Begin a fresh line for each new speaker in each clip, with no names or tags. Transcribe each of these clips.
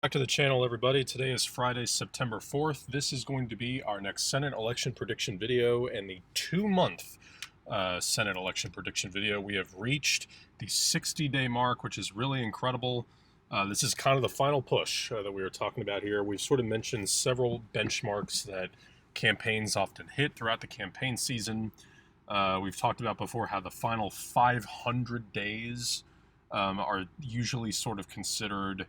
Back to the channel, everybody. Today is Friday, September 4th. This is going to be our next Senate election prediction video and the 2-month Senate election prediction video. We have reached the 60-day mark, which is really incredible. This is kind of the final push that we were talking about here. We've sort of mentioned several benchmarks that campaigns often hit throughout the campaign season. We've talked about before how the final 500 days are usually sort of considered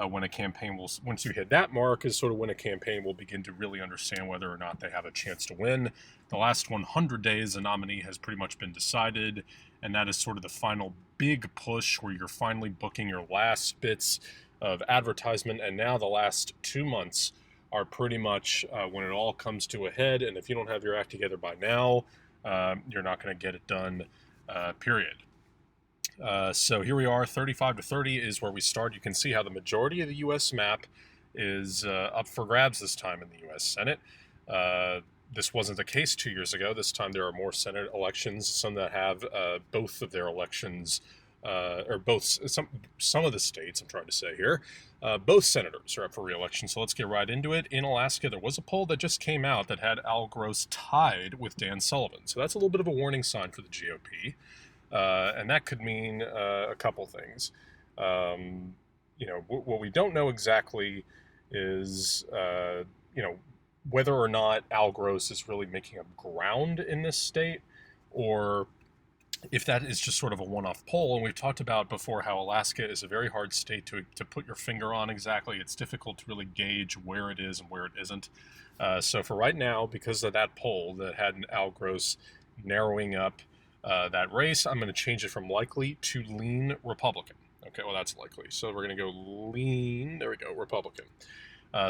when a campaign will, once you hit that mark, is sort of when a campaign will begin to really understand whether or not they have a chance to win. The last 100 days, a nominee has pretty much been decided, and that is sort of the final big push where you're finally booking your last bits of advertisement, and now the last 2 months are pretty much when it all comes to a head, and if you don't have your act together by now, you're not going to get it done, period. So here we are, 35 to 30 is where we start. You can see how the majority of the U.S. map is up for grabs this time in the U.S. Senate. This wasn't the case 2 years ago. This time there are more Senate elections, some that have both of their elections, or both, some of the states, I'm trying to say here, both senators are up for re-election. So let's get right into it. In Alaska, there was a poll that just came out that had Al Gross tied with Dan Sullivan. So that's a little bit of a warning sign for the GOP. And that could mean a couple things. What we don't know exactly is, whether or not Al Gross is really making up ground in this state, or if that is just sort of a one-off poll. And we've talked about before how Alaska is a very hard state to put your finger on exactly. It's difficult to really gauge where it is and where it isn't. So for right now, because of that poll that had Al Gross narrowing up that race, I'm going to change it from likely to lean Republican. Okay, well, that's likely. So we're going to go lean, there we go, Republican.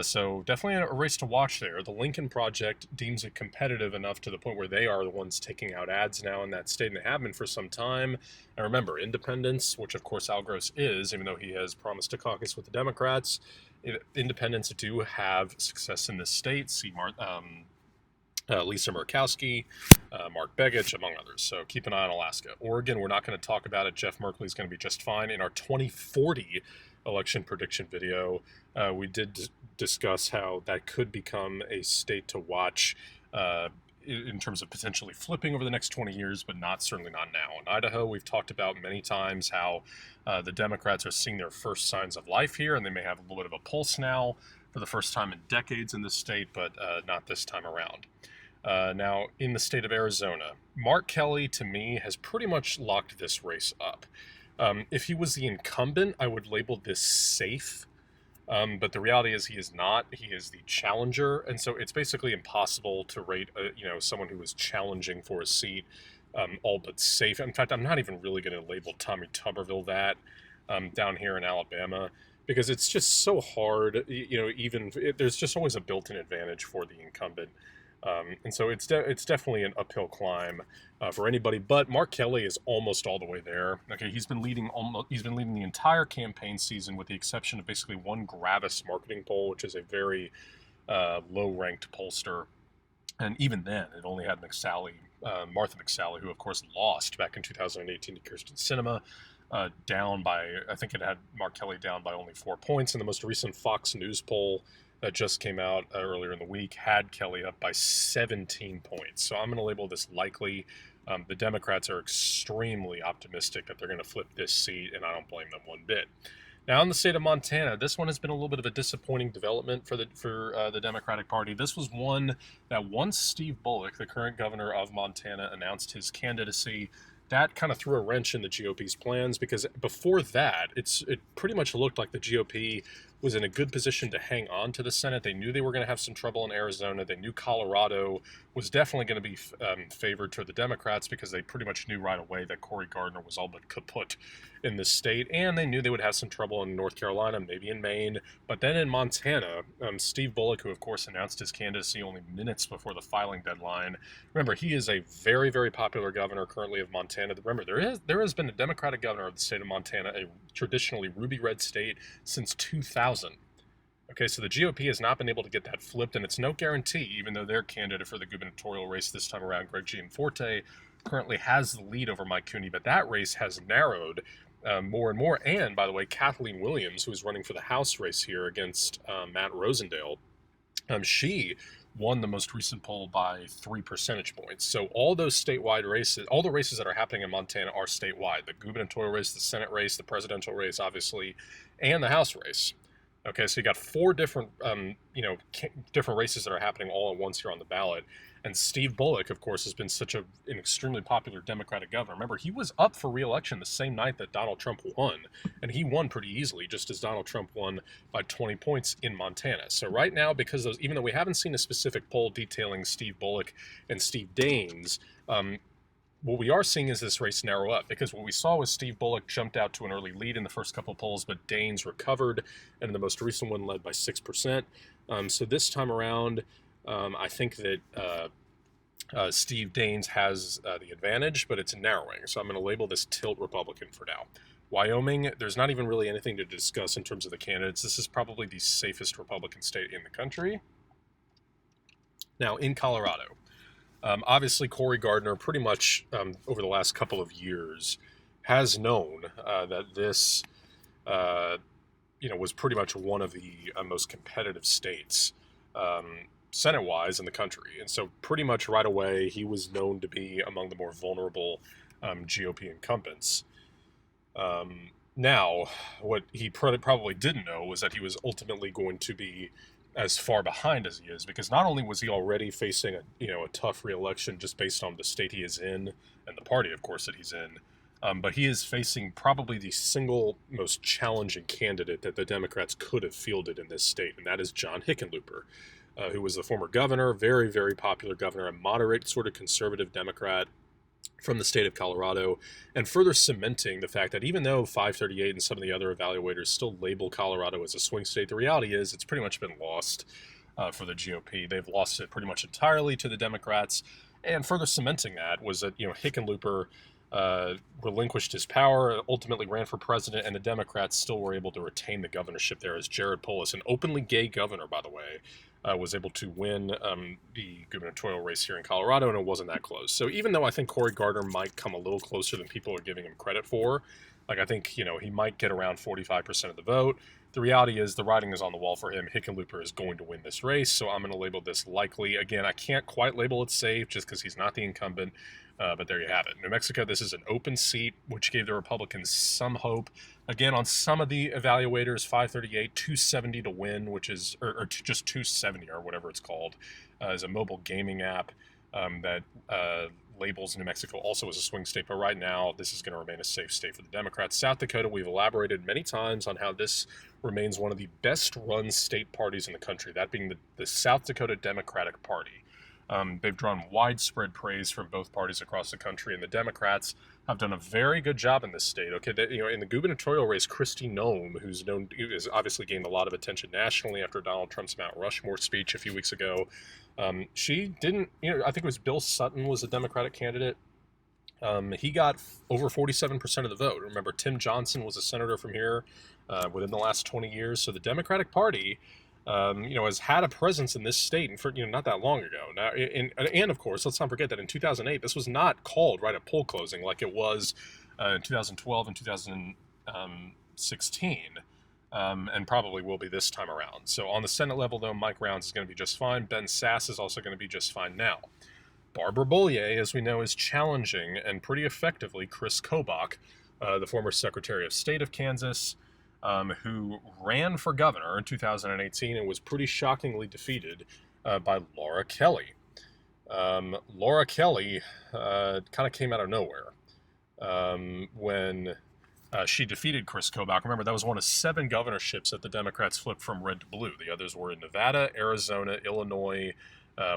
So definitely a race to watch there. The Lincoln Project deems it competitive enough to the point where they are the ones taking out ads now in that state, and they have been for some time. And remember, independents, which of course Al Gross is, even though he has promised to caucus with the Democrats, independents do have success in this state. See Lisa Murkowski, Mark Begich, among others. So keep an eye on Alaska. Oregon, we're not going to talk about it. Jeff Merkley is going to be just fine. In our 2040 election prediction video, we did discuss how that could become a state to watch in terms of potentially flipping over the next 20 years, but certainly not now. In Idaho, we've talked about many times how the Democrats are seeing their first signs of life here, and they may have a little bit of a pulse now for the first time in decades in this state, but not this time around. Now, in the state of Arizona, Mark Kelly, to me, has pretty much locked this race up. If he was the incumbent, I would label this safe. But the reality is he is not. He is the challenger, and so it's basically impossible to rate someone who is challenging for a seat all but safe. In fact, I'm not even really going to label Tommy Tuberville that down here in Alabama, because it's just so hard. There's just always a built-in advantage for the incumbent. And so it's definitely an uphill climb for anybody. But Mark Kelly is almost all the way there. Okay, he's been leading the entire campaign season, with the exception of basically one Gravis marketing poll, which is a very low-ranked pollster. And even then, it only had Martha McSally, who of course lost back in 2018 to Kirsten Sinema, down by, I think it had Mark Kelly down by only 4 points. And the most recent Fox News poll that just came out earlier in the week had Kelly up by 17 points. So I'm going to label this likely. The Democrats are extremely optimistic that they're going to flip this seat, and I don't blame them one bit. Now, in the state of Montana, this one has been a little bit of a disappointing development for the Democratic Party. This was one that once Steve Bullock, the current governor of Montana, announced his candidacy, that kind of threw a wrench in the GOP's plans, because before that, it pretty much looked like the GOP was in a good position to hang on to the Senate. They knew they were going to have some trouble in Arizona. They knew Colorado was definitely going to be favored toward the Democrats, because they pretty much knew right away that Cory Gardner was all but kaput in this state, and they knew they would have some trouble in North Carolina, maybe in Maine. But then in Montana, Steve Bullock, who of course announced his candidacy only minutes before the filing deadline. Remember, he is a very, very popular governor currently of Montana. Remember, there has been a Democratic governor of the state of Montana, a traditionally ruby red state, since 2000. Okay, so the GOP has not been able to get that flipped, and it's no guarantee, even though their candidate for the gubernatorial race this time around, Greg Gianforte, currently has the lead over Mike Cooney, but that race has narrowed more and more. And by the way, Kathleen Williams, who is running for the House race here against Matt Rosendale, she won the most recent poll by 3 percentage points. So all those statewide races, all the races that are happening in Montana are statewide. The gubernatorial race, the Senate race, the presidential race, obviously, and the House race. Okay, so you got 4 different, different races that are happening all at once here on the ballot. And Steve Bullock, of course, has been such an extremely popular Democratic governor. Remember, he was up for re-election the same night that Donald Trump won, and he won pretty easily, just as Donald Trump won by 20 points in Montana. So right now, because those, even though we haven't seen a specific poll detailing Steve Bullock and Steve Daines, what we are seeing is this race narrow up, because what we saw was Steve Bullock jumped out to an early lead in the first couple of polls, but Daines recovered, and in the most recent one led by 6%. So this time around, I think that Steve Daines has the advantage, but it's narrowing. So I'm going to label this tilt Republican for now. Wyoming, there's not even really anything to discuss in terms of the candidates. This is probably the safest Republican state in the country. Now, in Colorado, obviously Cory Gardner pretty much over the last couple of years has known that this was pretty much one of the most competitive states Senate-wise in the country. And so pretty much right away, he was known to be among the more vulnerable GOP incumbents. Now, what he probably didn't know was that he was ultimately going to be as far behind as he is, because not only was he already facing a tough re-election just based on the state he is in and the party, of course, that he's in, but he is facing probably the single most challenging candidate that the Democrats could have fielded in this state, and that is John Hickenlooper, who was the former governor, very, very popular governor, a moderate sort of conservative Democrat from the state of Colorado, and further cementing the fact that even though 538 and some of the other evaluators still label Colorado as a swing state, the reality is it's pretty much been lost for the GOP. They've lost it pretty much entirely to the Democrats, and further cementing that was that Hickenlooper relinquished his power, ultimately ran for president, and the Democrats still were able to retain the governorship there as Jared Polis, an openly gay governor, by the way, was able to win the gubernatorial race here in Colorado, and it wasn't that close. So even though I think Cory Gardner might come a little closer than people are giving him credit for, like I think, he might get around 45% of the vote, the reality is the writing is on the wall for him. Hickenlooper is going to win this race, so I'm going to label this likely. Again, I can't quite label it safe just because he's not the incumbent, but there you have it. New Mexico, this is an open seat, which gave the Republicans some hope. Again, on some of the evaluators, 538, 270 to win, which is, or just 270 or whatever it's called, is a mobile gaming app that labels New Mexico also as a swing state. But right now, this is going to remain a safe state for the Democrats. South Dakota, we've elaborated many times on how this remains one of the best run state parties in the country, that being the South Dakota Democratic Party. They've drawn widespread praise from both parties across the country, and the Democrats have done a very good job in this state. Okay, in the gubernatorial race, Kristi Noem, who's obviously gained a lot of attention nationally after Donald Trump's Mount Rushmore speech a few weeks ago, she didn't. I think it was Bill Sutton was a Democratic candidate. He got over 47% of the vote. Remember, Tim Johnson was a senator from here within the last 20 years. So the Democratic Party has had a presence in this state, and for not that long ago. Now, and of course, let's not forget that in 2008, this was not called right at poll closing like it was in 2012 and 2016, and probably will be this time around. So on the Senate level, though, Mike Rounds is going to be just fine. Ben Sasse is also going to be just fine now. Barbara Bollier, as we know, is challenging and pretty effectively Chris Kobach, the former Secretary of State of Kansas, who ran for governor in 2018 and was pretty shockingly defeated by Laura Kelly. Laura Kelly kind of came out of nowhere when she defeated Chris Kobach. Remember, that was one of 7 governorships that the Democrats flipped from red to blue. The others were in Nevada, Arizona, Illinois,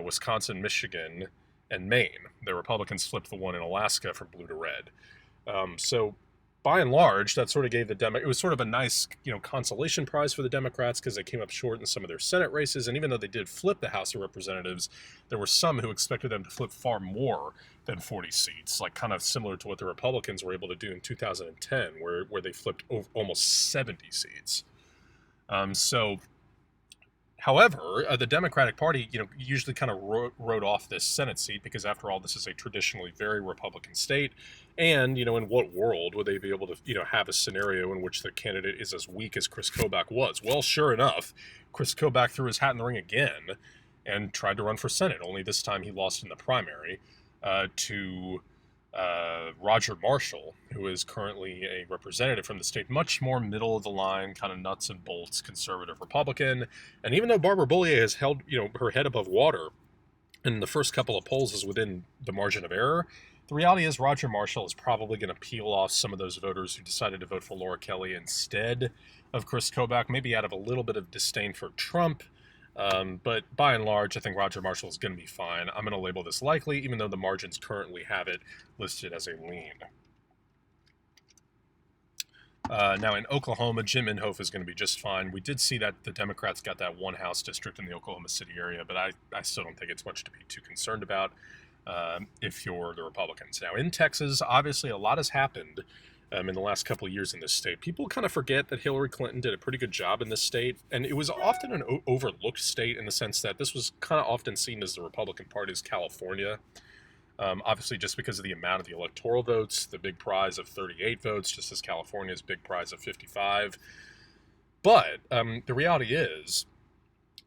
Wisconsin, Michigan, and Maine. The Republicans flipped the one in Alaska from blue to red. So by and large, that sort of gave it was sort of a nice, consolation prize for the Democrats because they came up short in some of their Senate races. And even though they did flip the House of Representatives, there were some who expected them to flip far more than 40 seats, like kind of similar to what the Republicans were able to do in 2010, where they flipped almost 70 seats. So However, the Democratic Party, usually kind of wrote off this Senate seat because, after all, this is a traditionally very Republican state. And, in what world would they be able to, have a scenario in which the candidate is as weak as Chris Kobach was? Well, sure enough, Chris Kobach threw his hat in the ring again and tried to run for Senate. Only this time he lost in the primary to Roger Marshall, who is currently a representative from the state, much more middle of the line, kind of nuts and bolts conservative Republican. And even though Barbara Bollier has held, her head above water in the first couple of polls is within the margin of error, the reality is Roger Marshall is probably going to peel off some of those voters who decided to vote for Laura Kelly instead of Chris Kobach, maybe out of a little bit of disdain for Trump. But by and large, I think Roger Marshall is going to be fine. I'm going to label this likely, even though the margins currently have it listed as a lean. Now in Oklahoma, Jim Inhofe is going to be just fine. We did see that the Democrats got that one House district in the Oklahoma City area, but I still don't think it's much to be too concerned about if you're the Republicans. Now in Texas, obviously a lot has happened in the last couple of years in this state. People kind of forget that Hillary Clinton did a pretty good job in this state, and it was often an overlooked state in the sense that this was kind of often seen as the Republican Party's California. Obviously, just because of the amount of the electoral votes, the big prize of 38 votes, just as California's big prize of 55. But the reality is,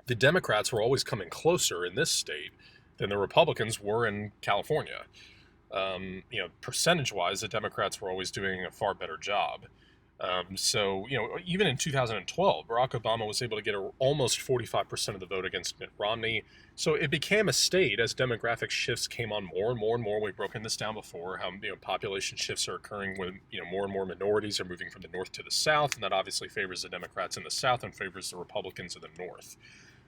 the Democrats were always coming closer in this state than the Republicans were in California. Percentage-wise, the Democrats were always doing a far better job. So, even in 2012, Barack Obama was able to get almost 45% of the vote against Mitt Romney. So it became a state as demographic shifts came on more and more and more. We've broken this down before, how, population shifts are occurring when, more and more minorities are moving from the north to the south. And that obviously favors the Democrats in the south and favors the Republicans in the north.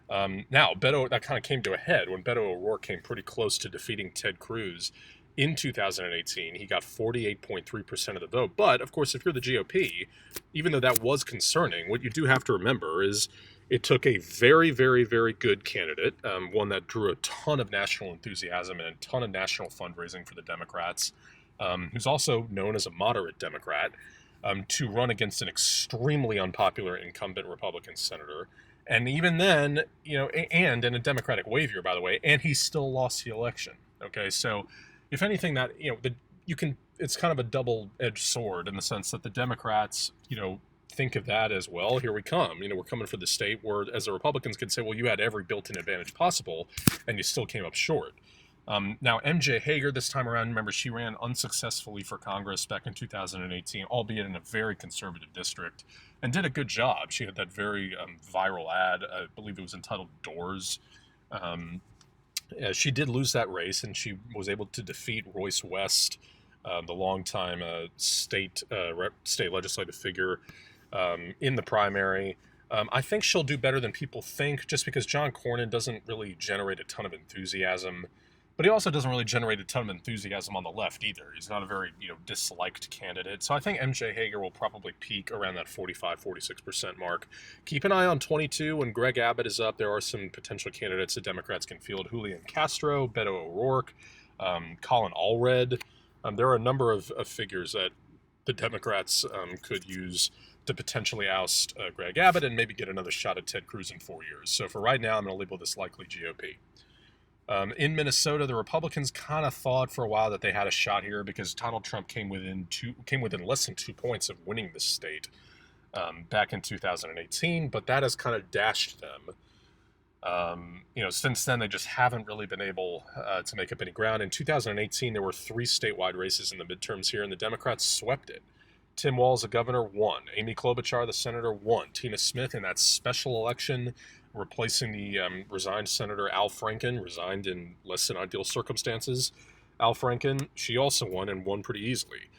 Now, that kind of came to a head when Beto O'Rourke came pretty close to defeating Ted Cruz in 2018. He got 48.3% of the vote. But, of course, if you're the GOP, even though that was concerning, what you do have to remember is it took a very, very, very good candidate, one that drew a ton of national enthusiasm and a ton of national fundraising for the Democrats, who's also known as a moderate Democrat, to run against an extremely unpopular incumbent Republican senator. And even then, and in a Democratic wave year, by the way, and he still lost the election. Okay, so if anything, that it's kind of a double-edged sword in the sense that the Democrats, think of that as, well, here we come. We're coming for the state, where as the Republicans could say, well, you had every built-in advantage possible, and you still came up short. Now, MJ Hager this time around, remember, she ran unsuccessfully for Congress back in 2018, albeit in a very conservative district, and did a good job. She had that very viral ad, I believe it was entitled Doors. She did lose that race, and she was able to defeat Royce West, the longtime state legislative figure, in the primary. I think she'll do better than people think, just because John Cornyn doesn't really generate a ton of enthusiasm, but he also doesn't really generate a ton of enthusiasm on the left either. He's not a very disliked candidate. So I think MJ Hager will probably peak around that 45-46% mark. Keep an eye on 22 when Greg Abbott is up. There are some potential candidates that Democrats can field: Julian Castro, Beto O'Rourke, Colin Allred. There are a number of figures that the Democrats could use to potentially oust Greg Abbott and maybe get another shot at Ted Cruz in 4 years. So for right now, I'm going to label this likely GOP. In Minnesota, the Republicans kind of thought for a while that they had a shot here because Donald Trump came within less than 2 points of winning the state back in 2018, but that has kind of dashed them. Since then, they just haven't really been able to make up any ground. In 2018, there were 3 statewide races in the midterms here, and the Democrats swept it. Tim Walz, the governor, won. Amy Klobuchar, the senator, won. Tina Smith, in that special election, replacing the resigned Senator Al Franken, resigned in less than ideal circumstances. Al Franken, she also won, and won pretty easily.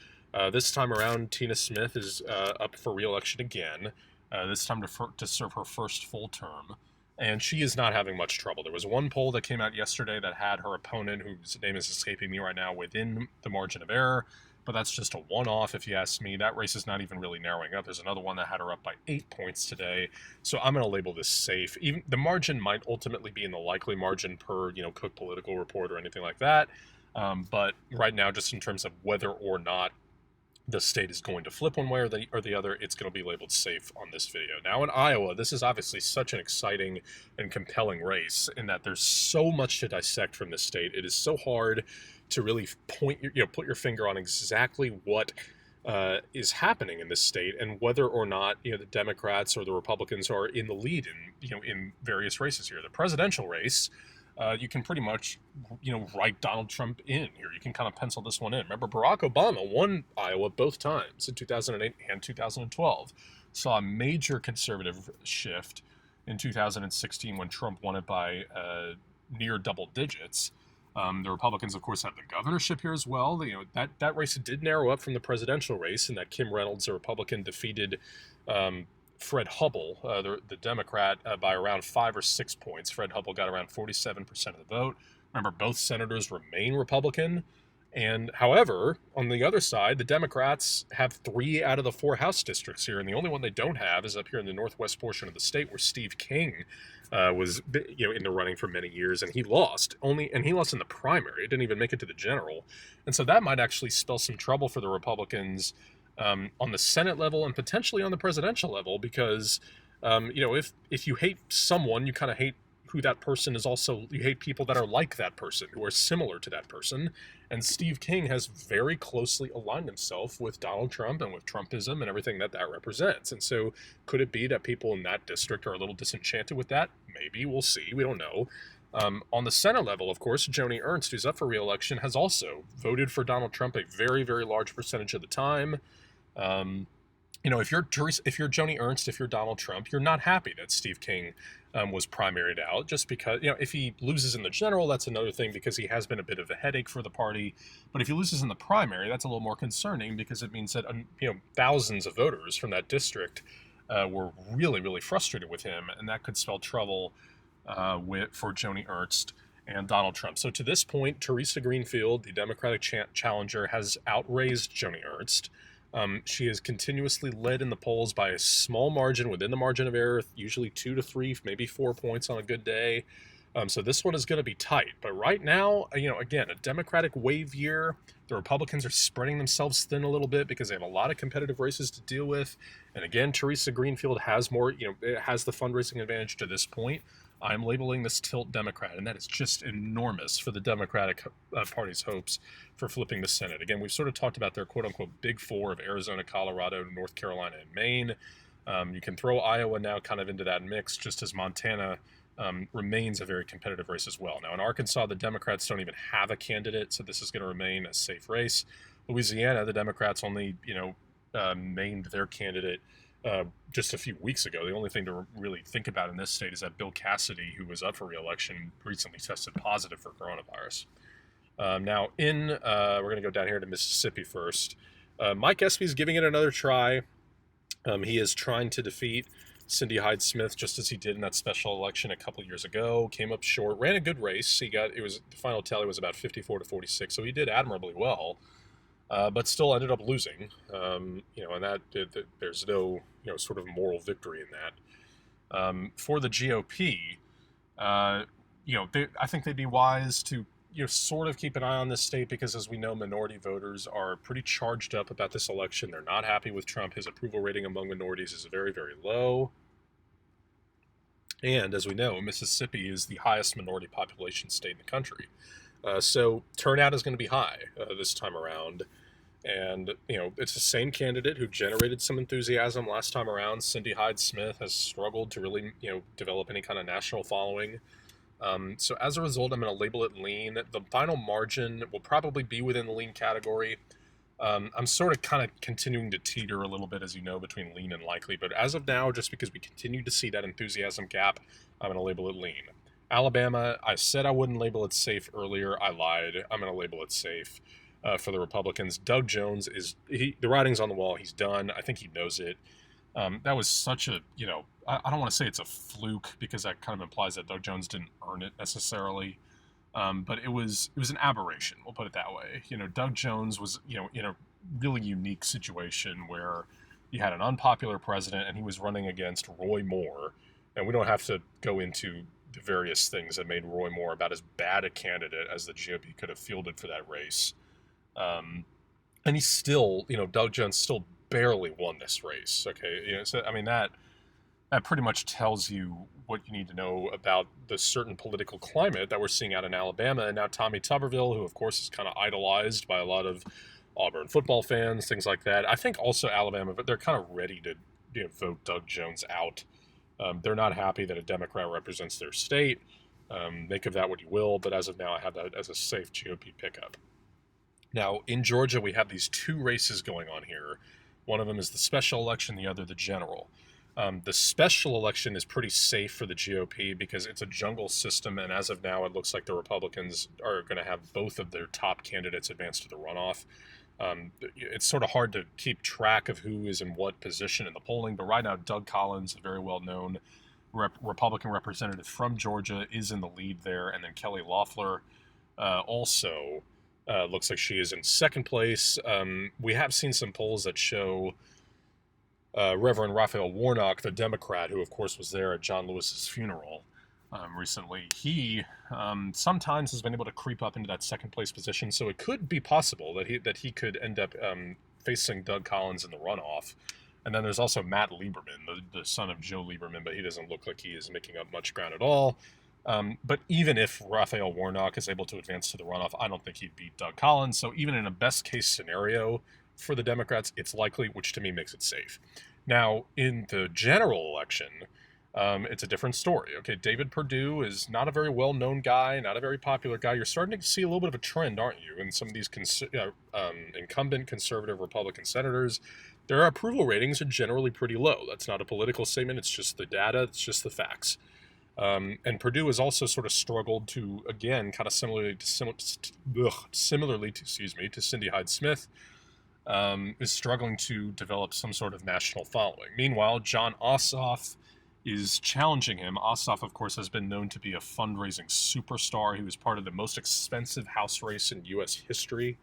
This time around, Tina Smith is up for re-election again, this time to serve her first full term. And she is not having much trouble. There was one poll that came out yesterday that had her opponent, whose name is escaping me right now, within the margin of error. But that's just a one-off, if you ask me. That race is not even really narrowing up. There's another one that had her up by 8 points today. So I'm going to label this safe. Even the margin might ultimately be in the likely margin per, Cook Political Report or anything like that. But right now, just in terms of whether or not the state is going to flip one way or the other, it's going to be labeled safe on this video. Now in Iowa, this is obviously such an exciting and compelling race in that there's so much to dissect from this state. It is so hard to really put your finger on exactly what is happening in this state and whether or not the Democrats or the Republicans are in the lead in various races here. The presidential race, you can pretty much, write Donald Trump in here. You can kind of pencil this one in. Remember, Barack Obama won Iowa both times in 2008 and 2012. Saw a major conservative shift in 2016 when Trump won it by near double digits. The Republicans, of course, have the governorship here as well. That race did narrow up from the presidential race in that Kim Reynolds, a Republican, defeated Fred Hubbell, the Democrat, by around 5 or 6 points. Fred Hubbell got around 47% of the vote. Remember, both senators remain Republican. And however, on the other side, the Democrats have 3 out of the 4 House districts here, and the only one they don't have is up here in the northwest portion of the state, where Steve King was in the running for many years, and he lost in the primary. It didn't even make it to the general, and so that might actually spell some trouble for the Republicans on the Senate level and potentially on the presidential level, because if you hate someone, you kind of hate who that person is. Also, you hate people that are like that person, who are similar to that person. And Steve King has very closely aligned himself with Donald Trump and with Trumpism and everything that represents. And so could it be that people in that district are a little disenchanted with that? Maybe. We'll see. We don't know. On the Senate level, of course, Joni Ernst, who's up for re-election, has also voted for Donald Trump a very, very large percentage of the time. If you're Joni Ernst, if you're Donald Trump, you're not happy that Steve King was primaried out, just because, if he loses in the general, that's another thing, because he has been a bit of a headache for the party. But if he loses in the primary, that's a little more concerning, because it means that, thousands of voters from that district were really, really frustrated with him, and that could spell trouble for Joni Ernst and Donald Trump. So to this point, Theresa Greenfield, the Democratic challenger, has outraised Joni Ernst. She has continuously led in the polls by a small margin within the margin of error, usually 2 to 3, maybe 4 points on a good day. So this one is going to be tight. But right now, again, a Democratic wave year. The Republicans are spreading themselves thin a little bit because they have a lot of competitive races to deal with. And again, Theresa Greenfield has has the fundraising advantage to this point. I'm labeling this tilt Democrat, and that is just enormous for the Democratic Party's hopes for flipping the Senate. Again, we've sort of talked about their quote-unquote big 4 of Arizona, Colorado, North Carolina, and Maine. You can throw Iowa now kind of into that mix, just as Montana remains a very competitive race as well. Now, in Arkansas, the Democrats don't even have a candidate, so this is going to remain a safe race. Louisiana, the Democrats only, named their candidate just a few weeks ago. The only thing to really think about in this state is that Bill Cassidy, who was up for re-election, recently tested positive for coronavirus. Now, we're going to go down here to Mississippi first. Mike Espy's giving it another try. He is trying to defeat Cindy Hyde-Smith, just as he did in that special election a couple years ago. Came up short, ran a good race. The final tally was about 54 to 46, so he did admirably well. But still ended up losing, and there's no, sort of moral victory in that. For the GOP, I think they'd be wise to, sort of keep an eye on this state, because as we know, minority voters are pretty charged up about this election. They're not happy with Trump. His approval rating among minorities is very, very low. And as we know, Mississippi is the highest minority population state in the country. So turnout is going to be high this time around. And, it's the same candidate who generated some enthusiasm last time around. Cindy Hyde-Smith has struggled to really, develop any kind of national following. So as a result, I'm going to label it lean. The final margin will probably be within the lean category. I'm sort of kind of continuing to teeter a little bit, as you know, between lean and likely. But as of now, just because we continue to see that enthusiasm gap, I'm going to label it lean. Alabama, I said I wouldn't label it safe earlier. I lied. I'm going to label it safe for the Republicans. Doug Jones the writing's on the wall. He's done. I think he knows it. That was such a, I don't want to say it's a fluke, because that kind of implies that Doug Jones didn't earn it necessarily. But it was an aberration. We'll put it that way. Doug Jones was, in a really unique situation where you had an unpopular president and he was running against Roy Moore. And we don't have to go into the various things that made Roy Moore about as bad a candidate as the GOP could have fielded for that race. and he's still, Doug Jones still barely won this race. Okay, so I mean that pretty much tells you what you need to know about the certain political climate that we're seeing out in Alabama. And now Tommy Tuberville, who of course is kind of idolized by a lot of Auburn football fans, things like that. I think also Alabama, but they're kind of ready to vote Doug Jones out. They're not happy that a Democrat represents their state. Make of that what you will, but as of now, I have that as a safe GOP pickup. Now, in Georgia, we have these two races going on here. One of them is the special election, the other the general. The special election is pretty safe for the GOP because it's a jungle system, and as of now, it looks like the Republicans are going to have both of their top candidates advance to the runoff. It's sort of hard to keep track of who is in what position in the polling, but right now, Doug Collins, a very well-known Republican representative from Georgia, is in the lead there, and then Kelly Loeffler also looks like she is in second place. We have seen some polls that show Reverend Raphael Warnock, the Democrat, who of course was there at John Lewis's funeral recently. He sometimes has been able to creep up into that second place position, so it could be possible that he could end up facing Doug Collins in the runoff. And then there's also Matt Lieberman, the son of Joe Lieberman, but he doesn't look like he is making up much ground at all. But even if Raphael Warnock is able to advance to the runoff, I don't think he'd beat Doug Collins. So even in a best case scenario for the Democrats, it's likely, which to me makes it safe. Now, in the general election, it's a different story. Okay, David Perdue is not a very well-known guy, not a very popular guy. You're starting to see a little bit of a trend, aren't you, in some of these incumbent conservative Republican senators. Their approval ratings are generally pretty low. That's not a political statement. It's just the data. It's just the facts. And Perdue has also sort of struggled to, again, kind of similarly to Cindy Hyde-Smith, is struggling to develop some sort of national following. Meanwhile, Jon Ossoff is challenging him. Ossoff, of course, has been known to be a fundraising superstar. He was part of the most expensive House race in U.S. history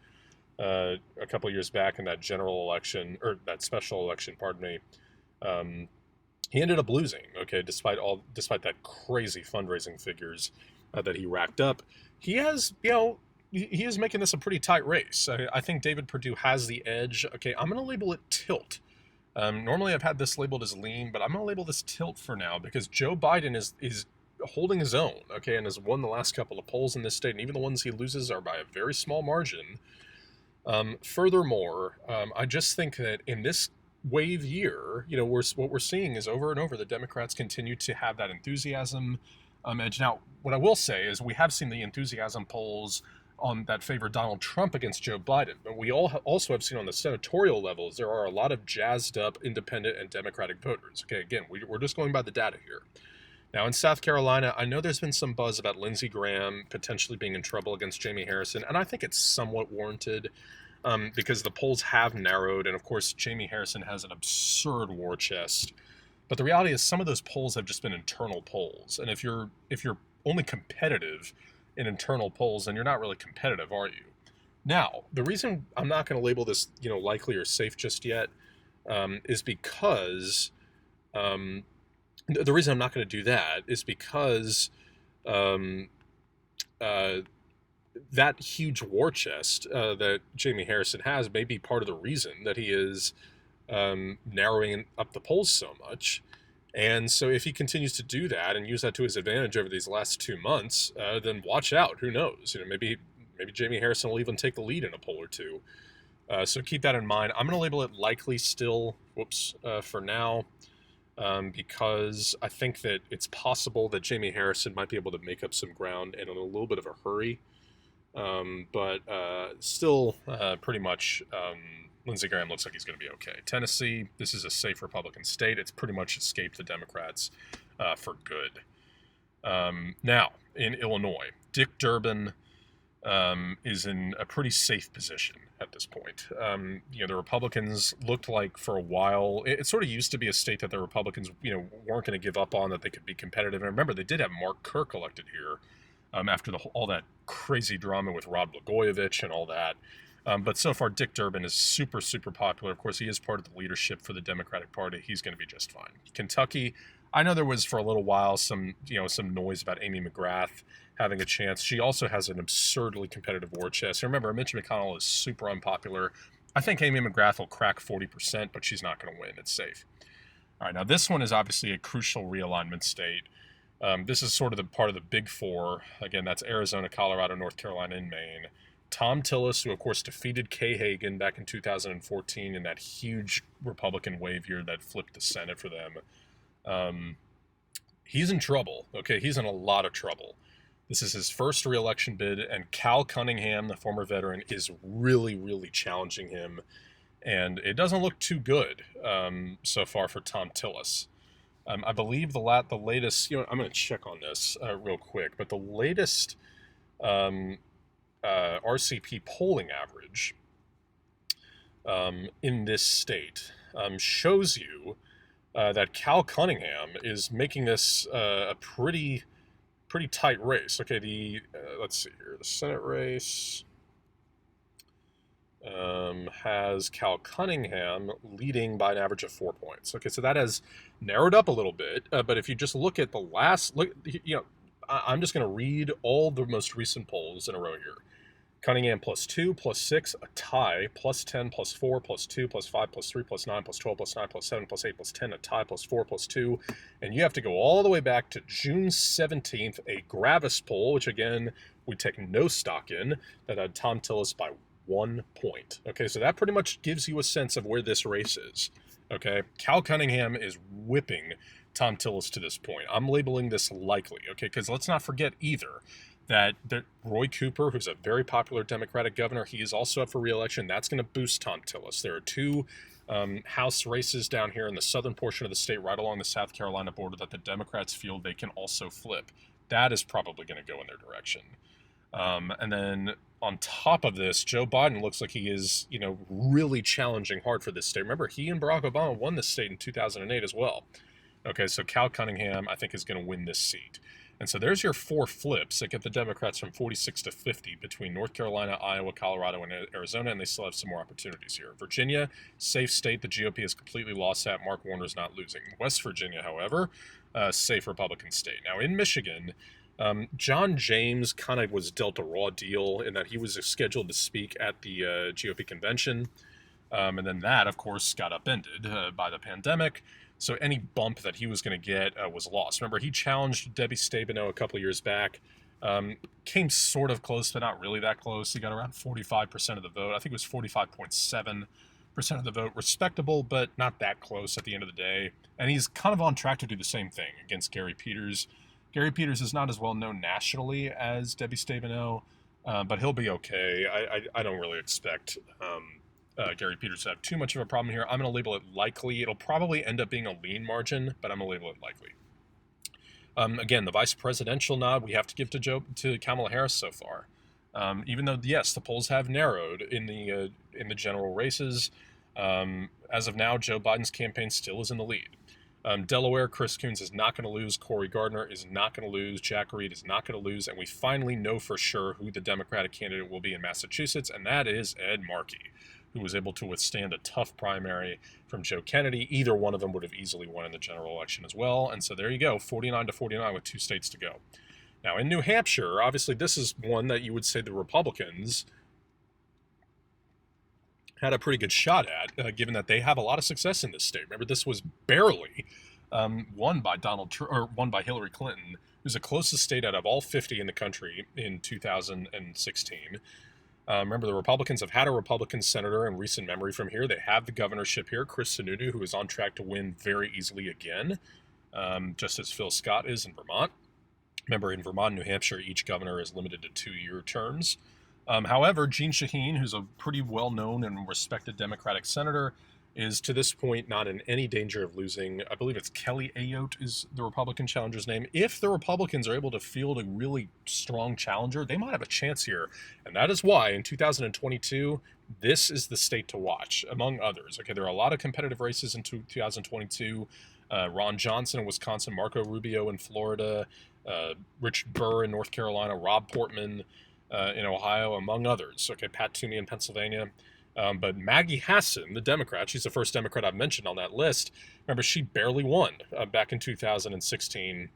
a couple of years back in that general election, or that special election, pardon me. He ended up losing, okay, despite that crazy fundraising figures that he racked up. He has, he is making this a pretty tight race. I think David Perdue has the edge. Okay, I'm going to label it tilt. Normally I've had this labeled as lean, but I'm going to label this tilt for now because Joe Biden is holding his own, okay, and has won the last couple of polls in this state, and even the ones he loses are by a very small margin. Furthermore, I just think that in this wave year, what we're seeing is over and over the Democrats continue to have that enthusiasm edge. Now, what I will say is we have seen the enthusiasm polls on that favor Donald Trump against Joe Biden, but we also have seen on the senatorial levels there are a lot of jazzed up independent and Democratic voters. Okay, again, we're just going by the data here. Now, in South Carolina, I know there's been some buzz about Lindsey Graham potentially being in trouble against Jamie Harrison, and I think it's somewhat warranted because the polls have narrowed, and of course, Jamie Harrison has an absurd war chest. But the reality is some of those polls have just been internal polls, and if you're only competitive in internal polls, then you're not really competitive, are you? Now, the reason I'm not going to label this, likely or safe just yet, is because the reason I'm not going to do that is because that huge war chest that Jamie Harrison has may be part of the reason that he is narrowing up the polls so much. And so if he continues to do that and use that to his advantage over these last 2 months, then watch out. Who knows? Maybe Jamie Harrison will even take the lead in a poll or two. So keep that in mind. I'm going to label it likely still, for now, because I think that it's possible that Jamie Harrison might be able to make up some ground and in a little bit of a hurry. But still pretty much Lindsey Graham looks like he's going to be okay. Tennessee, this is a safe Republican state. It's pretty much escaped the Democrats for good. Now, in Illinois, Dick Durbin is in a pretty safe position at this point. The Republicans looked like for a while, it sort of used to be a state that the Republicans, weren't going to give up on, that they could be competitive. And remember, they did have Mark Kirk elected here after all that crazy drama with Rod Blagojevich and all that. But so far, Dick Durbin is super, super popular. Of course, he is part of the leadership for the Democratic Party. He's going to be just fine. Kentucky, I know there was for a little while some noise about Amy McGrath having a chance. She also has an absurdly competitive war chest. Remember, Mitch McConnell is super unpopular. I think Amy McGrath will crack 40%, but she's not going to win. It's safe. All right, now this one is obviously a crucial realignment state. This is sort of the part of the big four. Again, that's Arizona, Colorado, North Carolina, and Maine. Tom Tillis, who of course defeated Kay Hagan back in 2014 in that huge Republican wave year that flipped the Senate for them. He's in trouble. Okay, he's in a lot of trouble. This is his first reelection bid, and Cal Cunningham, the former veteran, is really, really challenging him. And it doesn't look too good so far for Tom Tillis. I believe the latest, I'm going to check on this real quick, but the latest RCP polling average in this state shows you that Cal Cunningham is making this a pretty tight race. Okay, let's see here, the Senate race has Cal Cunningham leading by an average of 4 points. Okay, so that has narrowed up a little bit, but if you just look at I'm just going to read all the most recent polls in a row here. Cunningham +2, +6, a tie, +10, +4, +2, +5, +3, +9, +12, +9, +7, +8, +10, a tie, +4, +2. And you have to go all the way back to June 17th, a Gravis poll, which again, we take no stock in, that had Tom Tillis by 1 point. Okay, so that pretty much gives you a sense of where this race is. Okay, Cal Cunningham is whipping Tom Tillis to this point. I'm labeling this likely, okay, because let's not forget either that Roy Cooper, who's a very popular Democratic governor, he is also up for re-election. That's going to boost Tom Tillis. There are two House races down here in the southern portion of the state, right along the South Carolina border, that the Democrats feel they can also flip. That is probably going to go in their direction. And then on top of this, Joe Biden looks like he is, really challenging hard for this state. Remember, he and Barack Obama won this state in 2008 as well. Okay, so Cal Cunningham, I think, is going to win this seat. And so there's your 4 flips that get the Democrats from 46 to 50 between North Carolina, Iowa, Colorado, and Arizona, and they still have some more opportunities here. Virginia, safe state. The GOP has completely lost that. Mark Warner's not losing. West Virginia, however, safe Republican state. Now, in Michigan, John James kind of was dealt a raw deal in that he was scheduled to speak at the GOP convention. And then that, of course, got upended by the pandemic. So any bump that he was going to get was lost. Remember, he challenged Debbie Stabenow a couple of years back. Came sort of close, but not really that close. He got around 45% of the vote. I think it was 45.7% of the vote. Respectable, but not that close at the end of the day. And he's kind of on track to do the same thing against Gary Peters. Gary Peters is not as well known nationally as Debbie Stabenow, but he'll be okay. I don't really expect Gary Peters to have too much of a problem here. I'm going to label it likely. It'll probably end up being a lean margin, but I'm going to label it likely. Again, the vice presidential nod we have to give to Kamala Harris so far. Even though, yes, the polls have narrowed in the general races, as of now, Joe Biden's campaign still is in the lead. Delaware, Chris Coons is not going to lose. Cory Gardner is not going to lose. Jack Reed is not going to lose. And we finally know for sure who the Democratic candidate will be in Massachusetts, and that is Ed Markey, who was able to withstand a tough primary from Joe Kennedy. Either one of them would have easily won in the general election as well. And so there you go, 49 to 49 with 2 states to go. Now, in New Hampshire, obviously this is one that you would say the Republicans had a pretty good shot at, given that they have a lot of success in this state. Remember, this was barely won by Hillary Clinton, who's the closest state out of all 50 in the country in 2016. Remember, the Republicans have had a Republican senator in recent memory from here. They have the governorship here, Chris Sununu, who is on track to win very easily again, just as Phil Scott is in Vermont. Remember, in Vermont and New Hampshire, each governor is limited to 2-year terms. However, Jeanne Shaheen, who's a pretty well-known and respected Democratic senator, is to this point not in any danger of losing. I believe it's Kelly Ayotte is the Republican challenger's name. If the Republicans are able to field a really strong challenger, they might have a chance here. And that is why in 2022, this is the state to watch, among others. Okay, there are a lot of competitive races in 2022. Ron Johnson in Wisconsin, Marco Rubio in Florida, Rich Burr in North Carolina, Rob Portman in Ohio, among others. Okay, Pat Toomey in Pennsylvania. But Maggie Hassan, the Democrat, she's the first Democrat I've mentioned on that list. Remember, she barely won back in 2016.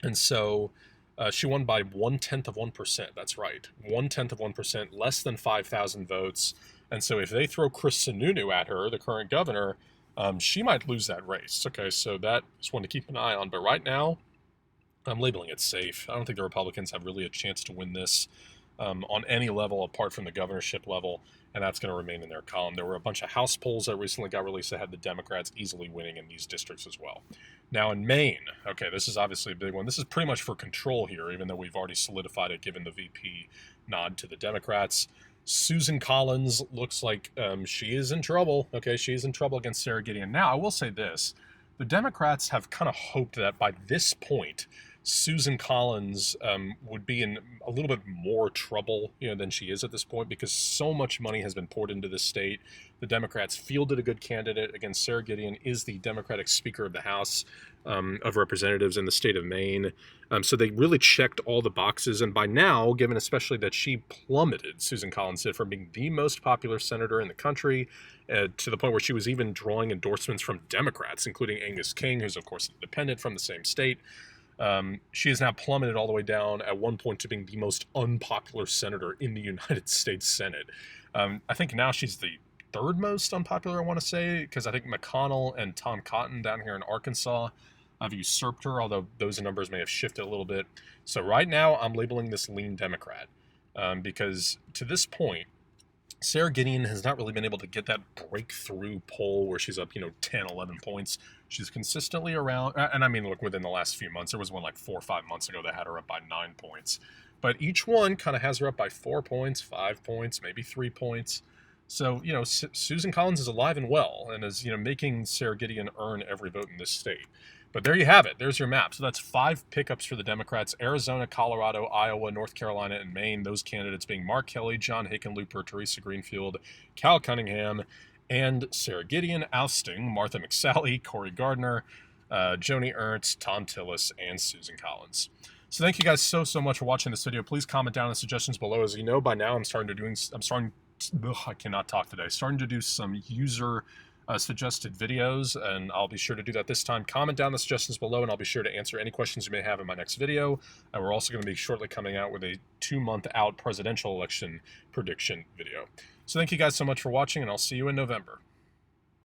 And so she won by 0.1%. That's right. 0.1%, less than 5,000 votes. And so if they throw Chris Sununu at her, the current governor, she might lose that race. Okay, so that is one to keep an eye on. But right now, I'm labeling it safe. I don't think the Republicans have really a chance to win this on any level apart from the governorship level, and that's going to remain in their column. There were a bunch of House polls that recently got released that had the Democrats easily winning in these districts as well. Now in Maine, okay, this is obviously a big one. This is pretty much for control here, even though we've already solidified it given the VP nod to the Democrats. Susan Collins looks like she is in trouble. Okay, she is in trouble against Sarah Gideon. Now, I will say this. The Democrats have kind of hoped that by this point, Susan Collins would be in a little bit more trouble, than she is at this point, because so much money has been poured into this state. The Democrats fielded a good candidate against Sarah Gideon, is the Democratic Speaker of the House of Representatives in the state of Maine. So they really checked all the boxes. And by now, given especially that she plummeted, Susan Collins did, from being the most popular senator in the country to the point where she was even drawing endorsements from Democrats, including Angus King, who's, of course, independent from the same state. She has now plummeted all the way down at one point to being the most unpopular senator in the United States Senate. I think now she's the third most unpopular, I want to say, because I think McConnell and Tom Cotton down here in Arkansas have usurped her, although those numbers may have shifted a little bit. So right now I'm labeling this lean Democrat because to this point, Sarah Gideon has not really been able to get that breakthrough poll where she's up, 10, 11 points. She's consistently around, and I mean, look, within the last few months, there was one like 4 or 5 months ago that had her up by 9 points. But each one kind of has her up by 4 points, 5 points, maybe 3 points. So, Susan Collins is alive and well and is, making Sarah Gideon earn every vote in this state. But there you have it. There's your map. So that's 5 pickups for the Democrats: Arizona, Colorado, Iowa, North Carolina, and Maine. Those candidates being Mark Kelly, John Hickenlooper, Teresa Greenfield, Cal Cunningham, and Sarah Gideon, ousting Martha McSally, Cory Gardner, Joni Ernst, Thom Tillis, and Susan Collins. So thank you guys so much for watching this video. Please comment down in the suggestions below. As you know, by now I cannot talk today. Starting to do some user suggested videos, and I'll be sure to do that this time. Comment down the suggestions below, and I'll be sure to answer any questions you may have in my next video. And we're also going to be shortly coming out with a 2-month out presidential election prediction video. So thank you guys so much for watching, and I'll see you in November.